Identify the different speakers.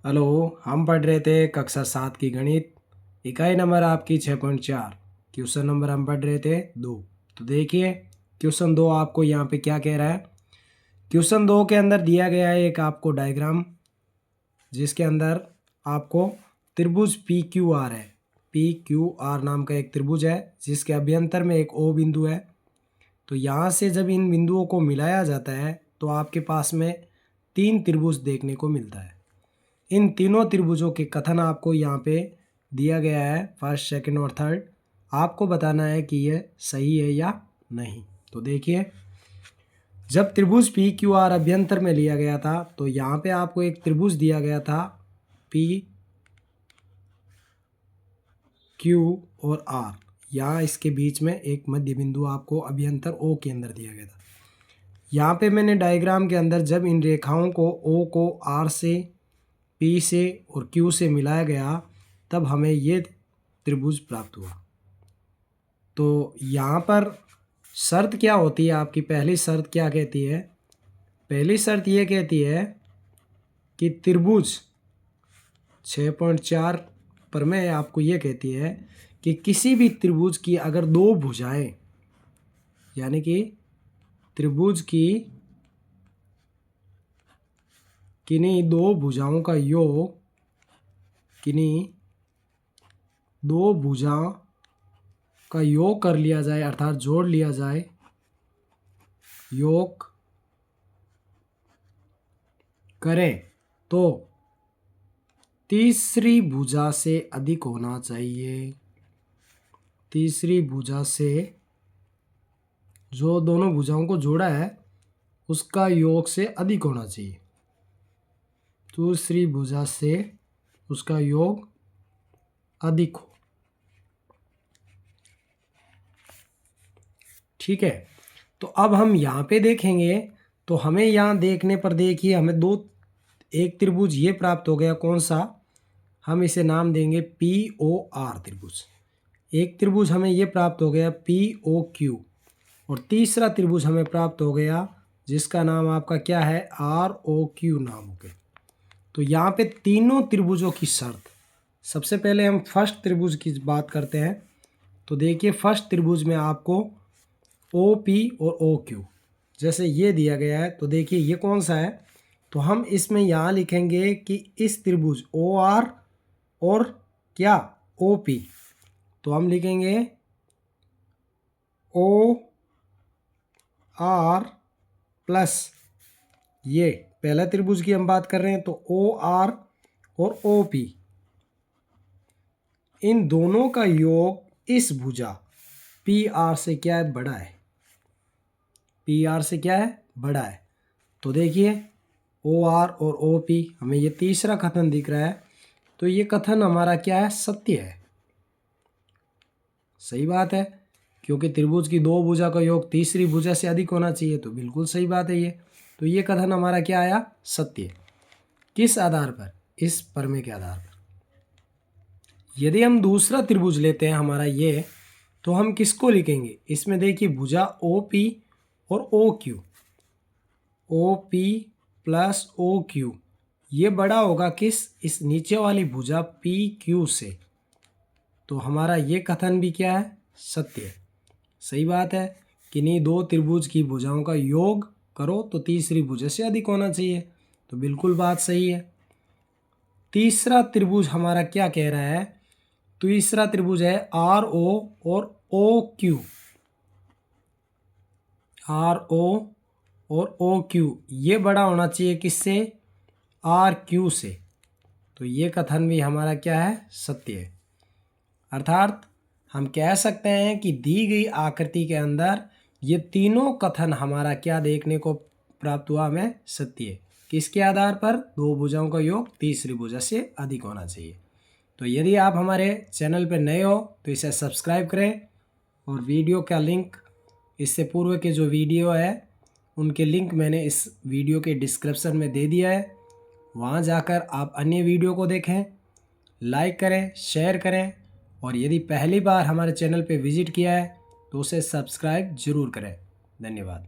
Speaker 1: Hello. हम पढ़ रहे थे कक्षा 7 की गणित, इकाई नंबर आपकी 6.4। क्वेश्चन नंबर हम पढ़ रहे थे 2। तो देखिए क्वेश्चन 2 आपको यहाँ पे क्या कह रहा है। क्वेश्चन 2 के अंदर दिया गया है एक आपको डायग्राम, जिसके अंदर आपको त्रिभुज पी क्यू आर है। पी क्यू आर नाम का एक त्रिभुज है जिसके अभ्यंतर में एक ओ बिंदु है। तो यहाँ से जब इन बिंदुओं को मिलाया जाता है तो आपके पास में 3 त्रिभुज देखने को मिलता है। इन तीनों त्रिभुजों के कथन आपको यहाँ पे दिया गया है, फर्स्ट, सेकंड और थर्ड। आपको बताना है कि यह सही है या नहीं। तो देखिए, जब त्रिभुज पी क्यू आर अभ्यंतर में लिया गया था तो यहाँ पे आपको एक त्रिभुज दिया गया था पी क्यू और आर। यहाँ इसके बीच में एक मध्य बिंदु आपको अभ्यंतर ओ के अंदर दिया गया था। यहाँ पे मैंने डायग्राम के अंदर जब इन रेखाओं को ओ को आर से, पी से और क्यू से मिलाया गया तब हमें ये त्रिभुज प्राप्त हुआ। तो यहाँ पर शर्त क्या होती है आपकी? पहली शर्त क्या कहती है? पहली शर्त ये कहती है कि त्रिभुज 6.4 पर मैं आपको ये कहती है कि किसी भी त्रिभुज की अगर दो भुजाएं, यानी कि त्रिभुज की किन्हीं दो भुजाओं का योग, किन्हीं दो भुजाओं का योग कर लिया जाए, अर्थात जोड़ लिया जाए, योग करें तो तीसरी भुजा से अधिक होना चाहिए। तीसरी भुजा से, जो दोनों भुजाओं को जोड़ा है उसका योग से अधिक होना चाहिए। दूसरी भुजा से उसका योग अधिक हो। ठीक है। तो अब हम यहाँ पे देखेंगे तो हमें यहाँ देखने पर देखिए हमें एक त्रिभुज ये प्राप्त हो गया। कौन सा? हम इसे नाम देंगे पी ओ आर त्रिभुज। एक त्रिभुज हमें ये प्राप्त हो गया पी ओ क्यू, और तीसरा त्रिभुज हमें प्राप्त हो गया जिसका नाम आपका क्या है? आर ओ क्यू नाम हो गया। तो यहाँ पे तीनों त्रिभुजों की शर्त, सबसे पहले हम फर्स्ट त्रिभुज की बात करते हैं। तो देखिए फर्स्ट त्रिभुज में आपको ओ पी और ओ क्यू जैसे ये दिया गया है। तो देखिए ये कौन सा है? तो हम इसमें यहाँ लिखेंगे कि इस त्रिभुज ओ आर और क्या? O P. तो हम लिखेंगे ओ आर प्लस, ये पहला त्रिभुज की हम बात कर रहे हैं तो ओ आर और ओ पी, इन दोनों का योग इस भुजा पी आर से क्या है? बड़ा है। पी आर से क्या है? बड़ा है। तो देखिए ओ आर और ओ पी, हमें ये तीसरा कथन दिख रहा है। तो ये कथन हमारा क्या है? सत्य है। सही बात है, क्योंकि त्रिभुज की दो भुजा का योग तीसरी भुजा से अधिक होना चाहिए। तो बिल्कुल सही बात है ये। तो ये कथन हमारा क्या आया? सत्य। किस आधार पर? इस प्रमेय के आधार पर। यदि हम दूसरा त्रिभुज लेते हैं हमारा ये, तो हम किसको लिखेंगे? इसमें देखिए भुजा ओ पी और O Q, O P plus O Q, ये बड़ा होगा किस? इस नीचे वाली भुजा पी क्यू से। तो हमारा ये कथन भी क्या है? सत्य है। सही बात है, किन्हीं दो त्रिभुज की भुजाओं का योग करो तो तीसरी भुजा से अधिक होना चाहिए। तो बिल्कुल बात सही है। तीसरा त्रिभुज हमारा क्या कह रहा है? तीसरा त्रिभुज है आर ओ और ओ क्यू। आर ओ और ओ क्यू, ये बड़ा होना चाहिए किससे? आर क्यू से। तो ये कथन भी हमारा क्या है? सत्य है। अर्थात हम कह सकते हैं कि दी गई आकृति के अंदर ये तीनों कथन हमारा क्या देखने को प्राप्त हुआ? हमें सत्य है। किसके आधार पर? दो भुजाओं का योग तीसरी भुजा से अधिक होना चाहिए। तो यदि आप हमारे चैनल पर नए हो तो इसे सब्सक्राइब करें, और वीडियो का लिंक, इससे पूर्व के जो वीडियो है उनके लिंक मैंने इस वीडियो के डिस्क्रिप्शन में दे दिया है। वहाँ जाकर आप अन्य वीडियो को देखें, लाइक करें, शेयर करें, और यदि पहली बार हमारे चैनल पर विजिट किया है तो उसे सब्सक्राइब जरूर करें। धन्यवाद।